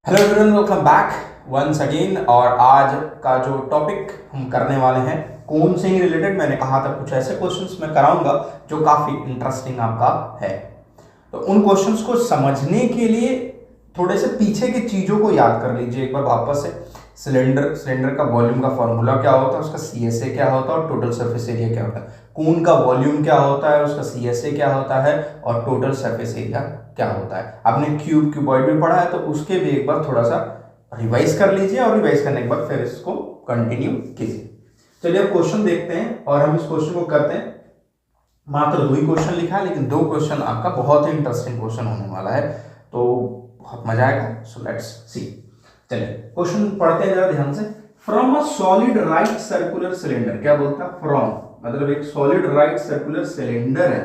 Hello everyone, welcome back once again. और आज का जो टॉपिक हम करने वाले हैं कोन से ही रिलेटेड, मैंने कहा था कुछ ऐसे क्वेश्चंस मैं कराऊंगा जो काफ़ी इंटरेस्टिंग आपका है। तो उन क्वेश्चंस को समझने के लिए थोड़े से पीछे की चीज़ों को याद कर लीजिए एक बार वापस से। सिलेंडर का वॉल्यूम का फॉर्मूला क्या होता है, उसका CSA क्या होता है और टोटल सरफेस एरिया क्या होता है। कोन का वॉल्यूम क्या होता है, उसका CSA क्या होता है और टोटल सरफेस एरिया क्या होता है। आपने क्यूबॉइड भी पढ़ा है तो उसके भी एक बार थोड़ा सा रिवाइज कर लीजिए और रिवाइज करने के बाद फिर इसको कंटिन्यू कीजिए। चलिए अब क्वेश्चन देखते हैं और हम इस क्वेश्चन को करते हैं। मात्र 2 ही क्वेश्चन लिखा है लेकिन 2 क्वेश्चन आपका बहुत ही इंटरेस्टिंग क्वेश्चन होने वाला है, तो बहुत मजा आएगा। So let's see. चलिए क्वेश्चन पढ़ते हैं जरा ध्यान से। From a solid right circular cylinder, क्या बोलता है फ्रॉम, मतलब एक सॉलिड राइट सर्कुलर सिलेंडर है,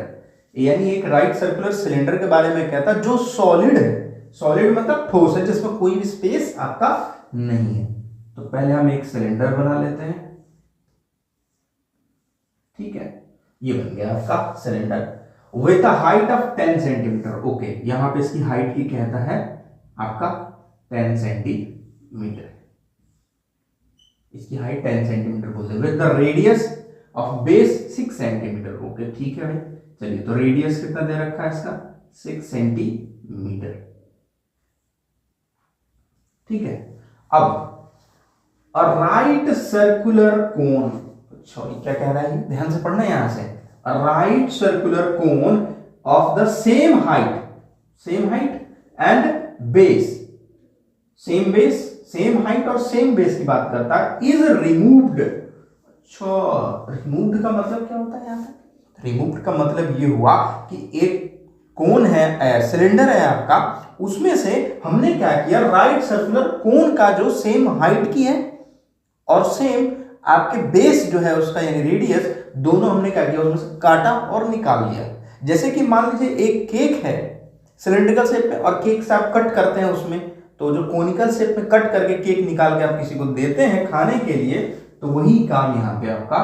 यानी एक राइट सर्कुलर सिलेंडर के बारे में कहता है जो सॉलिड है। सॉलिड मतलब ठोस है, जिसमें कोई भी स्पेस आपका नहीं है। तो पहले हम एक सिलेंडर बना लेते हैं, ठीक है, ये बन गया आपका cylinder with a height of 10 centimetre. Okay, यहां पे इसकी हाइट की कहता है आपका 10 सेंटीमीटर, इसकी हाइट 10 सेंटीमीटर बोलते हैं। With the radius of base 6 centimetre. Okay ठीक है भाई, चलिए तो रेडियस कितना दे रखा है इसका 6 सेंटीमीटर, ठीक है। अब a right circular cone, sorry क्या कह रहा है, ध्यान से पढ़ना यहां से। A right circular cone of the same height and base, same height और सेम बेस की बात करता है, इज रिमूव्ड। अच्छा, रिमूव्ड का मतलब क्या होता है यहाँ पे? रिमूव्ड का मतलब ये हुआ कि एक कोन है, सिलेंडर है आपका, उसमें से हमने क्या किया, राइट सर्कुलर कोन का जो सेम हाइट की है और सेम आपके बेस जो है उसका यानी रेडियस, दोनों हमने क्या किया उसमें से काटा और निकाल लिया। जैसे कि मान लीजिए एक केक है सिलेंड्रिकल शेप में और केक से आप कट करते हैं उसमें, तो जो कोनिकल शेप में कट करके केक निकाल के आप किसी को देते हैं खाने के लिए, तो वही काम यहाँ पे आपका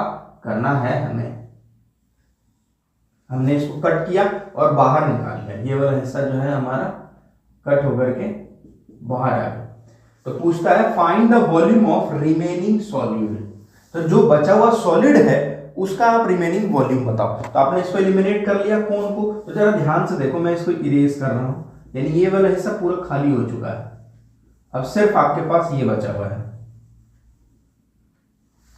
करना है हमें। हमने इसको कट किया और बाहर निकाल लिया, ये वाला हिस्सा जो है हमारा कट होकर के बाहर आ गया। तो पूछता है find the volume of remaining solid, तो जो बचा हुआ सॉलिड है उसका आप रिमेनिंग वॉल्यूम बताओ। तो आपने इसको एलिमिनेट कर लिया कोन को, तो जरा ध्यान से देखो, मैं इसको इरेज कर रहा हूं, यानी ये वाला हिस्सा पूरा खाली हो चुका है। अब सिर्फ आपके पास ये बचा हुआ है,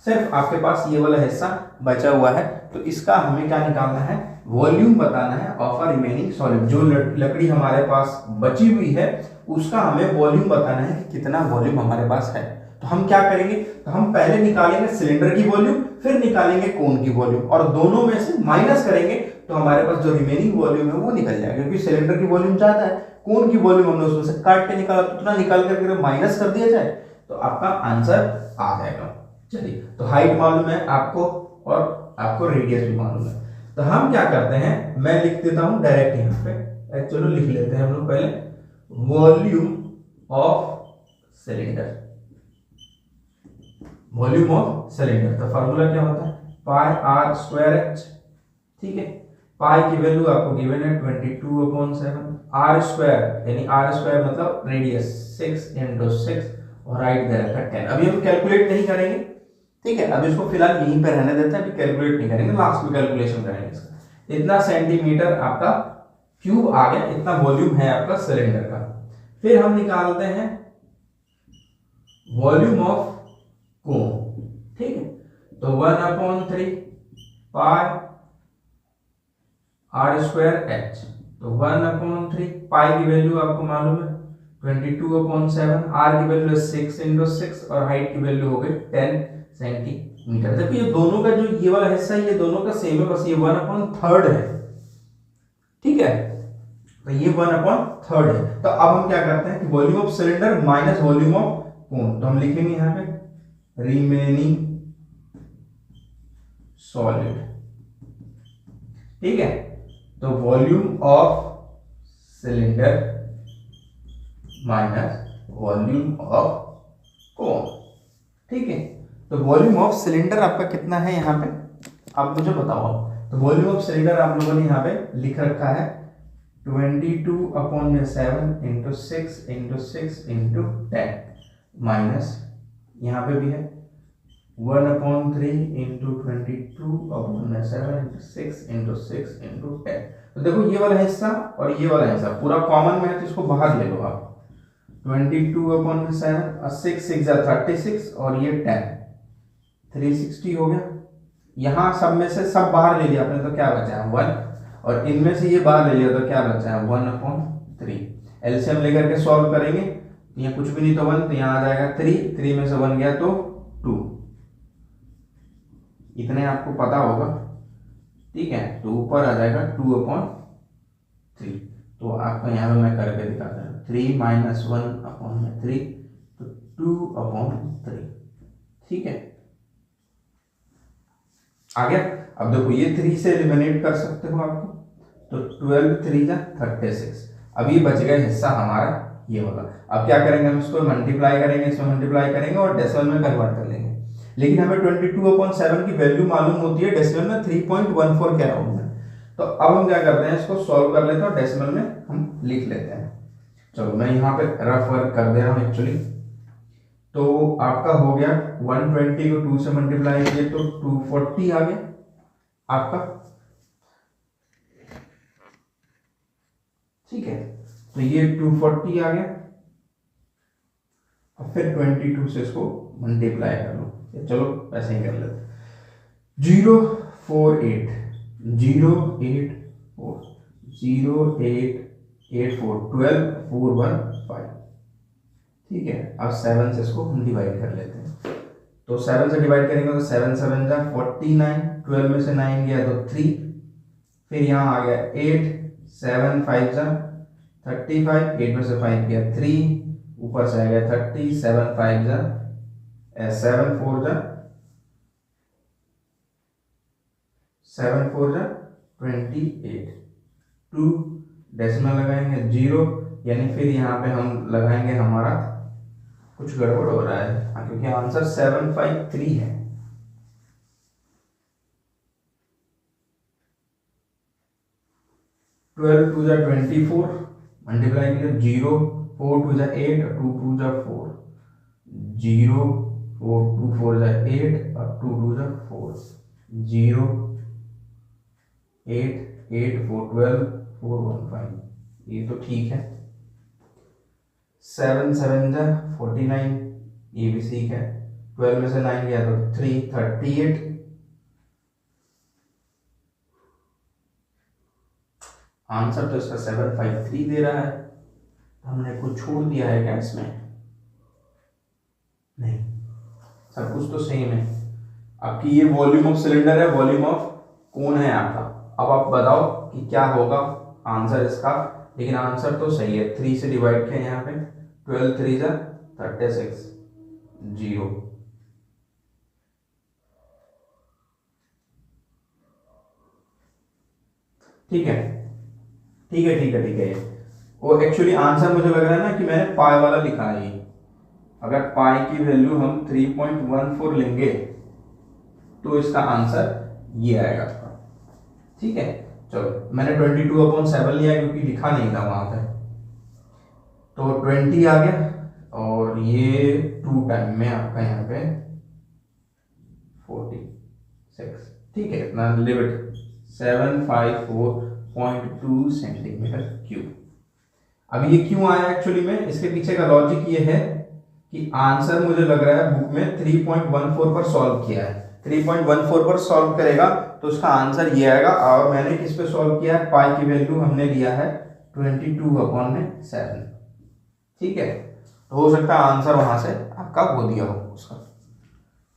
सिर्फ आपके पास ये वाला हिस्सा बचा हुआ है। तो इसका हमें क्या निकालना है, वॉल्यूम बताना है ऑफ अ रिमेनिंग सॉलिड। जो लकड़ी हमारे पास बची हुई है उसका हमें वॉल्यूम बताना है कि कितना वॉल्यूम हमारे पास है। तो हम क्या करेंगे, तो हम पहले निकालेंगे सिलेंडर की वॉल्यूम, फिर निकालेंगे कोन की वॉल्यूम और दोनों में से माइनस करेंगे, तो हमारे पास जो रिमेनिंग वॉल्यूम है वो निकल जाएगा। क्योंकि सिलेंडर की वॉल्यूम ज्यादा है, कोन की वॉल्यूम हमने उसमें से काट के निकाला, तो उतना निकाल करके माइनस कर दिया जाए तो आपका आंसर आ जाएगा। चलिए, तो हाइट मालूम है आपको और आपको रेडियस भी मालूम है। तो हम क्या करते हैं, मैं लिख देता हूं डायरेक्ट यहाँ पे, चलो लिख लेते हैं हम लोग पहले volume of cylinder, volume of cylinder. तो फार्मूला क्या होता है, पाई आर स्क्वायर एच, ठीक है। पाई की वैल्यू आपको गिवन है 22/7, आर स्क्वायर यानी आर स्क्वायर मतलब रेडियस 6 × 6 और हाइट दे रखा है 10। अभी हम कैलकुलेट नहीं करेंगे, ठीक है, अब इसको फिलहाल यहीं पे रहने देते हैं, अभी कैलकुलेट नहीं करेंगे, लास्ट में कैलकुलेशन करेंगे इसका। इतना सेंटीमीटर आपका क्यूब आ गया, इतना वॉल्यूम है आपका सिलेंडर का। फिर हम निकालते हैं वॉल्यूम ऑफ कोन, ठीक है। तो 1/3 पाई आर स्क्वायर एच, तो 1/3 पाई की वैल्यू आपको मालूम है 22/7, आर की वैल्यू है 6 × 6 और हाइट की वैल्यू हो गई 10 सेंटीमीटर। देखो ये दोनों का जो ये वाला हिस्सा है ये दोनों का सेम है, बस ये 1/3 है, ठीक है। तो ये 1/3 है। तो अब हम क्या करते हैं कि volume of cylinder minus volume of cone, तो हम लिखेंगे यहां पे रिमेनिंग सॉलिड, ठीक है। तो volume of cylinder minus volume of cone, ठीक है। तो वॉल्यूम ऑफ सिलेंडर आपका कितना है यहाँ पे, आप मुझे बताओ। तो वॉल्यूम ऑफ सिलेंडर आप लोगों ने यहाँ पे लिख रखा है 22/7 इंटू 6 माइनस यहाँ पे भी है 1/3 इंटू 22/7 इंटू 6 तो देखो ये वाला हिस्सा और ये वाला हिस्सा पूरा कॉमन में है, तो इसको बाहर ले लो आप। 22/7 और 6 36 और ये 10 360 हो गया। यहाँ सब में से सब बाहर ले लिया आपने तो क्या बचा है 1, और इनमें से ये बाहर ले लिया तो क्या बचा है 1/3। एलसीएम लेकर के सॉल्व करेंगे, यहाँ कुछ भी नहीं तो 1, तो यहाँ आ जाएगा 3 में से 1 गया तो 2। इतने आपको पता होगा, ठीक है। तो ऊपर आ जाएगा 2/3। तो आपको यहाँ पे मैं करके दिखाता हूँ 3 - 1/3 तो 2/3, ठीक है। आ गया। अब देखो ये 3 से एलिमिनेट कर सकते हो आपको, तो 12 3 जा 36। अब ये बच गया हिस्सा हमारा ये वाला। अब क्या करेंगे, हम इसको मल्टीप्लाई करेंगे, इसमें मल्टीप्लाई करेंगे और डेसिमल में कन्वर्ट कर लेंगे। लेकिन हमें 22/7 की वैल्यू मालूम होती है डेसिमल में 3.14 के अराउंड में। तो अब हम क्या करते हैं, इसको सॉल्व कर लेते हैं और डेसिमल में हम लिख लेते हैं। चलो मैं यहाँ पे रफ वर्क कर दे रहा हूँ एक्चुअली। तो आपका हो गया 120 को 2 से मल्टीप्लाई किए तो 240 आ गया आपका, ठीक है। तो ये 240 आ गया। अब फिर 22 से इसको मल्टीप्लाई कर लो, चलो ऐसे ही कर लेते। 048 084 0884 12415, ठीक है। अब 7 से इसको हम डिवाइड कर लेते हैं। तो 7 से डिवाइड करेंगे तो 7 7 जा 49, 12 में से 9 गया तो 3, फिर यहाँ आ गया 8, 7 5 जा 35, 8 में से 5 गया 3, ऊपर से आ गया 30, 7 5 जा 7 4 जा 28, 2 डेसिमल लगाएंगे 0, यानी फिर यहाँ पे हम लगाएंगे हमारा कुछ गड़बड़ हो रहा है क्योंकि आंसर 753 है। ट्वेल्व 2 जा 24 मल्टीप्लाई कीजिए 0, 4 2 जा 8 और 2 2 जा 4, 0 4 2 4 जा 8 और 2 2 जा 4, 0 8 8 4 12 4 1 5, ये तो ठीक है। 7 7 जा 49, ये भी ठीक है। 12 में से 9 गया तो 3 38, आंसर तो इसका 753 दे रहा है। हमने कुछ छोड़ दिया है क्या इसमें? नहीं, सब कुछ तो सेम है। आपकी ये वॉल्यूम ऑफ सिलेंडर है, वॉल्यूम ऑफ कौन है आपका। अब आप बताओ कि क्या होगा आंसर इसका, लेकिन आंसर तो सही है। 3 से डिवाइड किया यहाँ पे, 12 3 जा 36, 0, ठीक है ठीक है ठीक है ठीक है। और एक्चुअली आंसर मुझे लग रहा है ना कि मैंने पाई वाला लिखा है। अगर पाई की वैल्यू हम 3.14 लेंगे तो इसका आंसर ये आएगा, ठीक है। चलो मैंने 22/7 लिया क्योंकि लिखा नहीं था वहां पे, तो 20 आ गया और ये 2 टाइम में आपका यहाँ पे 46, ठीक है। इतना लिमिट 754.2 सेंटीमीटर क्यूब। अब ये क्यों आया एक्चुअली में, इसके पीछे का लॉजिक ये है कि आंसर मुझे लग रहा है बुक में 3.14 पर सॉल्व किया है। 3.14 पर सॉल्व करेगा तो उसका आंसर ये आएगा। और मैंने किस पे सॉल्व किया है, पाई की वैल्यू हमने लिया है 22/7, ठीक है। तो हो सकता है आंसर वहां से आपका वो दिया हो उसका,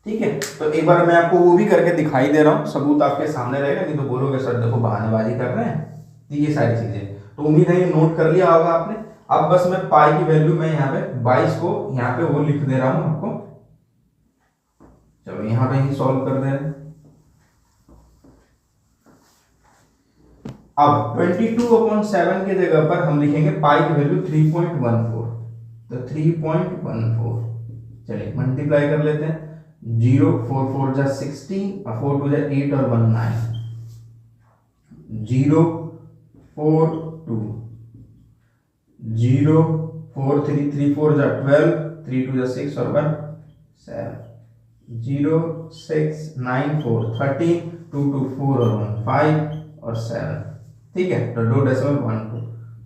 ठीक है। तो एक बार मैं आपको वो भी करके दिखाई दे रहा हूँ, सबूत आपके सामने रहेगा, नहीं तो बोलोगे सर देखो बहानेबाजी कर रहे हैं। तो ये सारी चीजें तो उम्मीद है ये नोट कर लिया होगा आपने। अब बस मैं पाई की वैल्यू में यहाँ पे 22 को यहाँ पे वो लिख दे रहा हूँ आपको। चलो यहाँ पे ही सॉल्व कर दे रहे हैं। अब 22/7 के जगह पर हम लिखेंगे पाई की वैल्यू 3.14, तो 3.14 चलिए मल्टीप्लाई कर लेते हैं। 0 4 4 जा 16 और 4 2 जा 8 और 1 9, 0 2 0 4 3 3 4 जा 12 3 2 जा 6 और 1 7 0 6 9 4 13 2 2 4 और 1 5 और 7। ठीक है, तो 2 डेसिमल 1 2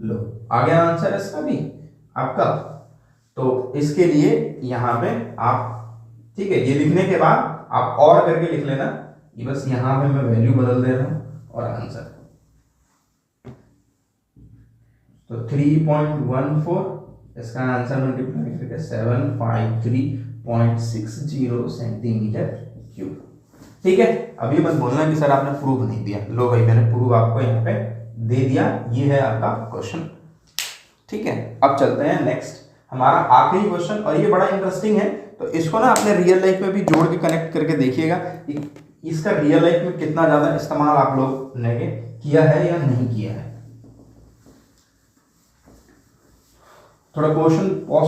लो आ गया आंसर इसका भी आपका। तो इसके लिए यहां पे आप ठीक है, ये लिखने के बाद आप और करके लिख लेना, ये बस यहां पे मैं वैल्यू बदल दे रहा हूं और आंसर। तो 3.14 इसका आंसर मल्टीप्लाई करके 753.60 सेंटीमीटर क्यूब। ठीक है, अभी मत बोलना कि सर आपने प्रूफ नहीं दिया। लो भाई, मैंने प्रूफ आपको यहाँ पे दे दिया, ये है आपका क्वेश्चन। ठीक है, अब चलते हैं नेक्स्ट, हमारा आखिरी क्वेश्चन, और ये बड़ा इंटरेस्टिंग है, तो इसको ना अपने रियल लाइफ में भी जोड़ के कनेक्ट करके देखिएगा, इसका रियल लाइफ में कितना ज्यादा इस्तेमाल आप लोग ने किया है या नहीं किया है। थोड़ा क्वेश्चन पॉज,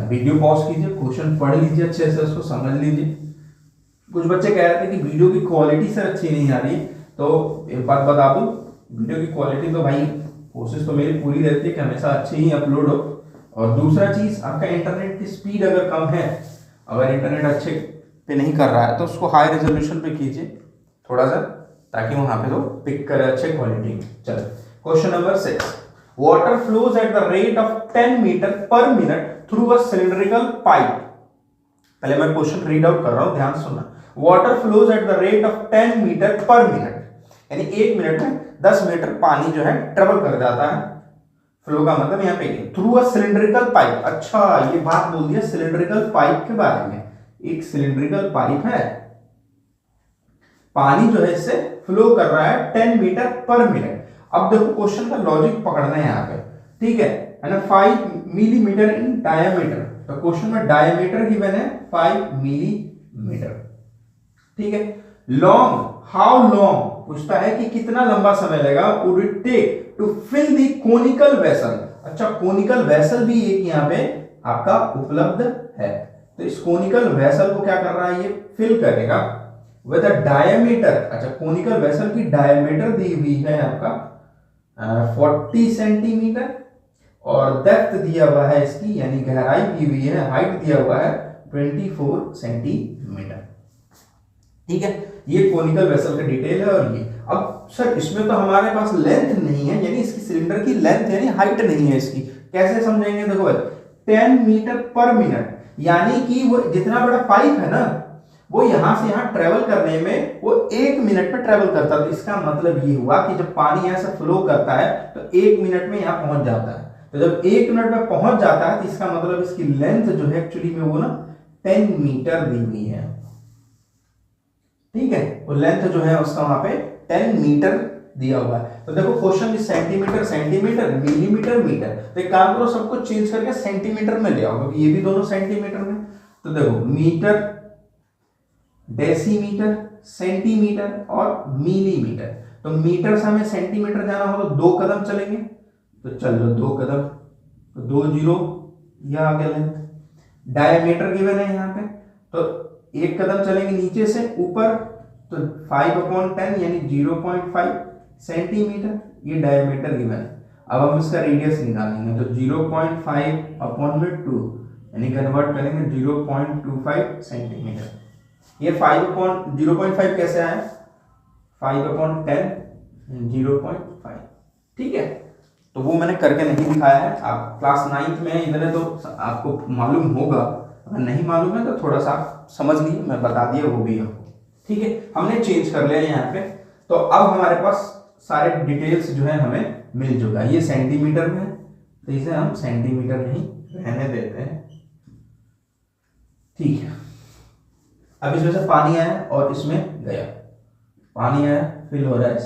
वीडियो पॉज कीजिए, क्वेश्चन पढ़ लीजिए अच्छे से, उसको समझ लीजिए। कुछ बच्चे कह रहे थे कि वीडियो की क्वालिटी सर अच्छी नहीं आ रही, तो एक बात बता दूं, वीडियो की क्वालिटी तो भाई कोशिश तो मेरी पूरी रहती है कि हमेशा अच्छे ही अपलोड हो। और दूसरा चीज, आपका इंटरनेट की स्पीड अगर कम है, अगर इंटरनेट अच्छे पे नहीं कर रहा है, तो उसको हाई रेजोल्यूशन पे कीजिए थोड़ा सा, ताकि वहां पे तो पिक करे अच्छे क्वालिटी में। चलो question number 6, water flows at the rate of 10 metre per minute through a cylindrical pipe. पहले मैं क्वेश्चन रीड आउट कर रहा हूं, ध्यान सुनना। Water flows at the rate of 10 metre per minute, यानी 1 मिनट में 10 मीटर पानी जो है ट्रेवल कर जाता है। फ्लो का मतलब यहाँ पे थ्रू अ सिलिंड्रिकल पाइप। अच्छा, ये बात बोल दिया सिलिंड्रिकल पाइप के बारे में। एक सिलिंड्रिकल पाइप है, पानी जो है इससे फ्लो कर रहा है 10 मीटर पर मिनट। अब देखो क्वेश्चन का लॉजिक पकड़ना है यहाँ पे, ठीक है ना। 5 मिलीमीटर इन डायमीटर, तो क्वेश्चन में डायमीटर गिवन है 5 मिलीमीटर। ठीक है, लॉन्ग, हाउ लॉन्ग पूछता है कि कितना लंबा समय लगेगा, would it take to fill the conical vessel. अच्छा, कोनिकल वेसल भी एक यहाँ पे आपका उपलब्ध है, तो इस कोनिकल वेसल को क्या कर रहा है, ये फिल करेगा विद अ डायमीटर। अच्छा, कोनिकल वेसल की डायमीटर दी हुई है आपका 40 सेंटीमीटर, और डेप्थ दिया हुआ है इसकी, यानी गहराई दी हुई है, हाइट दिया हुआ है 24 सेंटीमीटर। ठीक है, ये कोनिकल वेसल का डिटेल है। और ये अब सर इसमें तो हमारे पास लेंथ नहीं है, यानी इसकी सिलेंडर की लेंथ यानी हाइट नहीं है इसकी, कैसे समझेंगे। देखो 10 मीटर पर मिनट, यानी कि वो जितना बड़ा पाइप है ना, वो यहां से यहां ट्रेवल करने में वो 1 मिनट में ट्रेवल करता है। तो इसका मतलब ये हुआ कि जब पानी यहां से फ्लो करता है तो 1 मिनट में यहां पहुंच जाता है। तो जब 1 मिनट में पहुंच जाता है तो इसका मतलब इसकी लेंथ जो है एक्चुअली में वो ना 10 मीटर दी हुई है। ठीक है, वो लेंथ जो है उसका वहां पे 10 मीटर दिया हुआ है। तो देखो क्वेश्चन में सेंटीमीटर सेंटीमीटर, मिलीमीटर मीटर, तो एक काम करो सबको चेंज करके सेंटीमीटर में ले आओ, क्योंकि ये भी दोनों सेंटीमीटर में। तो देखो मीटर, डेसीमीटर, सेंटीमीटर और मिलीमीटर। तो मीटर से हमें सेंटीमीटर जाना हो तो 2 कदम चलेंगे, तो चलो 2 कदम, तो 2 जीरो, यह आ गया लेंथ। डायमीटर गिवन है यहाँ पे, तो 1 कदम चलेंगे नीचे से ऊपर, तो 5/10 यानी 0.5 सेंटीमीटर, ये डायमीटर गिवन है। अब हम इसका रेडियस निकालेंगे, तो 0.5/2 यानी कन्वर्ट करेंगे 0.25 सेंटीमीटर। ये 0.5 कैसे आया, 5/10 0.5। ठीक है, तो वो मैंने करके नहीं दिखाया है, आप क्लास 9th में इधर है तो आपको मालूम होगा, अगर नहीं मालूम है तो थोड़ा सा समझ लीजिए, मैं बता दिया वो भी आपको। ठीक है, हमने चेंज कर लिया यहाँ पे। तो अब हमारे पास सारे डिटेल्स जो है हमें मिल चुका है। ये सेंटीमीटर में है, तो इसे हम सेंटीमीटर में ही रहने देते हैं। ठीक है, अब इसमें से पानी आया और इसमें गया, पानी आया, फिल हो रहा है,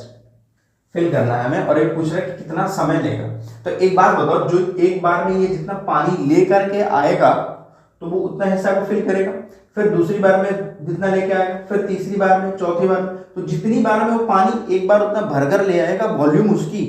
फिल करना है हमें, और एक पूछ रहा है कि कितना समय लेगा। तो एक बात बताओ, जो एक बार में ये जितना पानी ले करके आएगा तो वो उतना हिस्सा को फिल करेगा, फिर दूसरी बार में जितना लेके आएगा, फिर तीसरी बार में, चौथी बार में, तो जितनी बार में वो पानी एक बार उतना भरकर ले आएगा, वॉल्यूम उसकी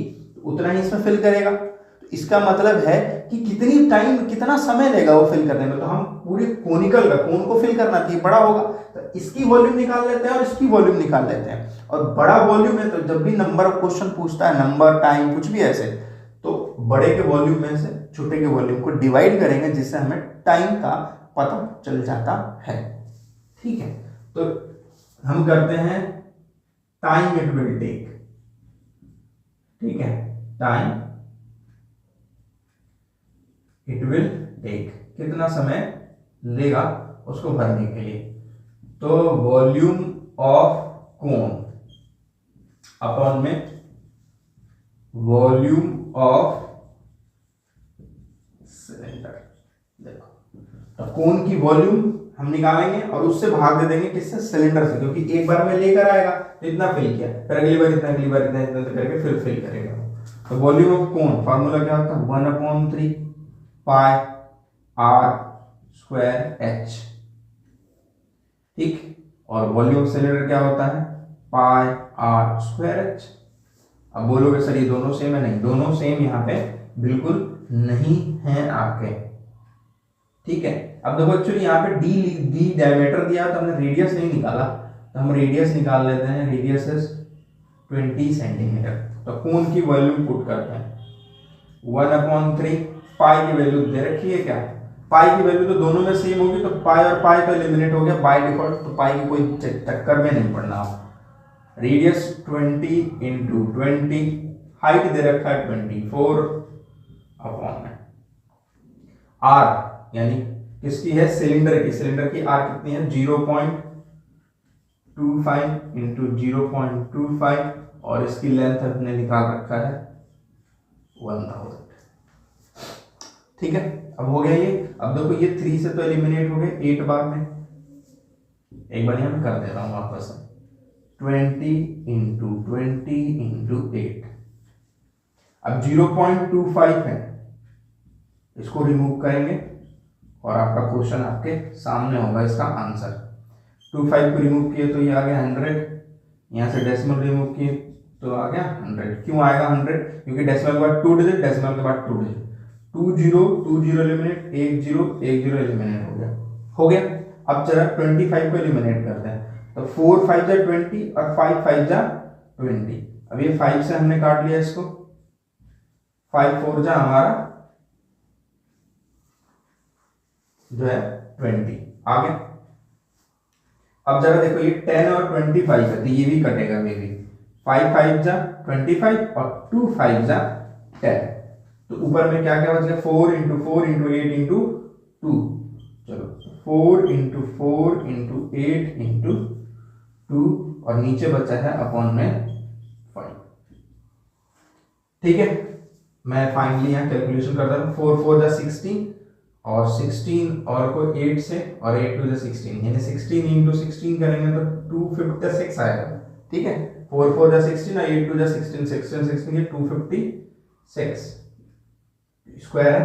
उतना ही इसमें फिल करेगा। तो इसका मतलब है कि कितनी टाइम, कितना समय लेगा वो फिल करने में। तो हम पूरे कोनिकल का, कोन को फिल करना चाहिए, बड़ा होगा, तो इसकी वॉल्यूम निकाल लेते हैं और इसकी वॉल्यूम निकाल लेते हैं। और बड़ा वॉल्यूम है तो जब भी नंबर ऑफ क्वेश्चन पूछता है, नंबर, टाइम, कुछ भी ऐसे, तो बड़े के वॉल्यूम में से छोटे के वॉल्यूम को डिवाइड करेंगे, जिससे हमें टाइम का पता चल जाता है। ठीक है, तो हम करते हैं टाइम इट विल टेक। ठीक है, टाइम इट विल टेक, कितना समय लेगा उसको भरने के लिए। तो वॉल्यूम ऑफ कोन अपॉन में वॉल्यूम ऑफ सिलेंडर। देखो, तो कोन की वॉल्यूम हम निकालेंगे और उससे भाग दे देंगे किससे, सिलेंडर से, क्योंकि एक बार में लेकर आएगा तो इतना फिल किया, फिर अगली बार इतना, अगली बार इतना, इतना करके फिर फिल करेगा। तो वॉल्यूम ऑफ कोन फार्मूला क्या होता है, 1/3 पाई आर स्क्वायर एच। ठीक, और वॉल्यूम ऑफ सिलेंडर क्या होता है, पाई आर स्क्वायर एच। अब बोलोगे सर ये दोनों सेम है, नहीं, दोनों सेम यहाँ पे बिल्कुल नहीं है आपके। ठीक है, अब देखो एक्चुअली यहाँ पे डी डायमीटर दिया तो हमने रेडियस नहीं निकाला, तो हम रेडियस निकाल लेते हैं। Radius is 20 centimetre. तो कोन की वॉल्यूम पुट करते हैं 1/3, पाई की वैल्यू दे रखी है क्या, पाई की वैल्यू तो दोनों में सेम होगी, तो पाई और पाई तो एलिमिनेट हो गया बाय डिफॉल्ट, तो पाई की कोई चक्कर में नहीं पड़ना। रेडियस 20 इंटू 20, हाइट दे रखा है 24 अपॉन में आर, यानी किसकी है, सिलेंडर की। सिलेंडर की आर कितनी है, 0.25 इंटू 0.25, और इसकी लेंथ हमने निकाल रखा है 1000। ठीक है, अब हो गया ये। अब देखो ये 3 से तो एलिमिनेट हो गए 8 बार में, एक बार यहाँ कर दे रहा हूं वापस, 20 इंटू 20 इंटू 8। अब 0.25 है, इसको रिमूव करेंगे और आपका क्वेश्चन आपके सामने होगा, इसका आंसर। 25 को रिमूव किए तो ये आ गया 100, यहाँ से डेसिमल रिमूव किए तो आ गया 100। क्यों आएगा 100, क्योंकि डेसिमल के बाद 2 डिजिट, डेसिमल के बाद 2 डिजिट, 2 0 एलिमिनेट, 1 0 एलिमिनेट हो गया। अब जरा 25 को एलिमिनेट करते हैं, तो 4 5 जा 20 और 5 5 जा 20। अब ये 5 से हमने काट लिया इसको, 5 4 जा हमारा जो है 20 आ गया। अब जरा देखो ये 10 और 25 है, तो ये भी कटेगा, ये भी 5 5 जा 25 और 2 5 जा 10। तो ऊपर में क्या क्या बच गया, 4 इंटू 4 इंटू 8 इंटू 2, चलो 4 इंटू 4 इंटू 8 इंटू 2, और नीचे बचा है अपॉन में 5। ठीक है, मैं फाइनली यहाँ कैलकुलेशन करता हूँ। 4 4 जा 16 और 16 और को 8 से, और 8 2 जा 16, यानी 16 इंटू 16 करेंगे तो 256 आएगा। ठीक है, 4 4 जा 16 और 8 2 जा 16, 16 ये 256 स्क्वायर है।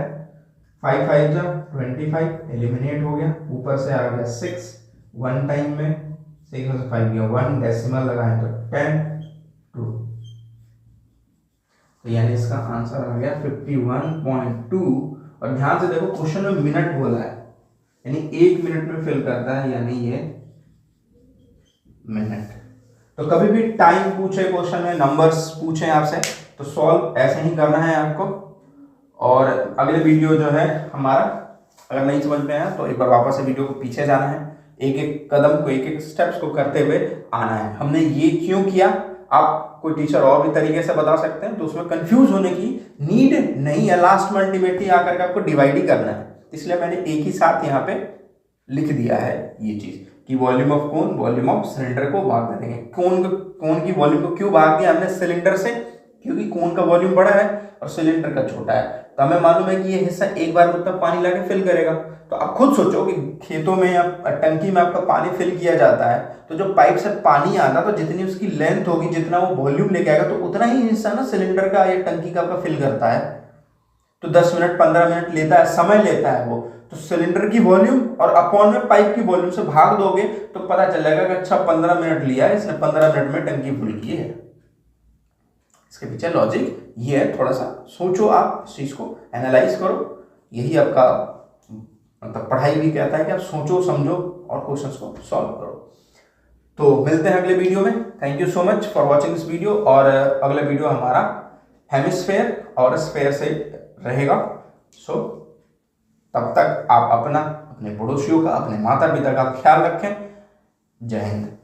5 5 जा 25 एलिमिनेट हो गया, ऊपर से आ गया 6, 1 टाइम में 6 में से 5 गया 1, डेसिमल लगाएं तो 10 2, तो यानी इसका आंसर आ गया 51.2। और ध्यान से देखो क्वेश्चन में मिनट बोला है, यानी 1 मिनट में फिल करता है, यानी ये मिनट। तो कभी भी टाइम पूछे क्वेश्चन में, नंबर्स पूछे आपसे, तो सॉल्व ऐसे ही करना है आपको। और अगले वीडियो जो है हमारा, अगर नहीं समझ में आया तो एक बार वापस से वीडियो को पीछे जाना है, एक एक कदम को, एक एक स्टेप्स को करते हुए आना है। हमने ये क्यों किया, आप कोई टीचर और भी तरीके से बता सकते हैं, तो उसमें कंफ्यूज होने की नीड नहीं है। लास्ट में अल्टीमेटली आकर के आपको डिवाइड ही करना है, इसलिए मैंने एक ही साथ यहाँ पे लिख दिया है ये चीज कि volume of cone volume of cylinder को भाग दे देंगे। कोन की वॉल्यूम को क्यों भाग दिया हमने सिलेंडर से, क्योंकि कोन का वॉल्यूम बड़ा है और सिलेंडर का छोटा है। तो हमें मालूम है कि ये हिस्सा एक बार में उतना पानी लाके फिल करेगा। तो आप खुद सोचो कि खेतों में या टंकी में आपका पानी फिल किया जाता है, तो जो पाइप से पानी आता है तो जितनी उसकी लेंथ होगी, जितना वो वॉल्यूम लेके आएगा, तो उतना ही हिस्सा ना सिलेंडर का या टंकी का आपका फिल करता है। तो 10 मिनट 15 मिनट लेता है, समय लेता है वो। तो सिलेंडर की वॉल्यूम और अपॉन में पाइप की वॉल्यूम से भाग दोगे तो पता चलेगा कि अच्छा 15 मिनट लिया है इसने, 15 मिनट में टंकी फुल की है। इसके पीछे लॉजिक ये है, थोड़ा सा सोचो, आप इस चीज को एनालाइज करो, यही आपका मतलब पढ़ाई भी कहता है कि आप सोचो समझो और क्वेश्चंस को सॉल्व करो। तो मिलते हैं अगले वीडियो में। Thank you so much for watching this video. और अगला वीडियो हमारा हेमिस्फेयर और स्फेयर से रहेगा। सो तब तक आप अपना, अपने पड़ोसियों का, अपने माता पिता का ख्याल रखें। जय हिंद।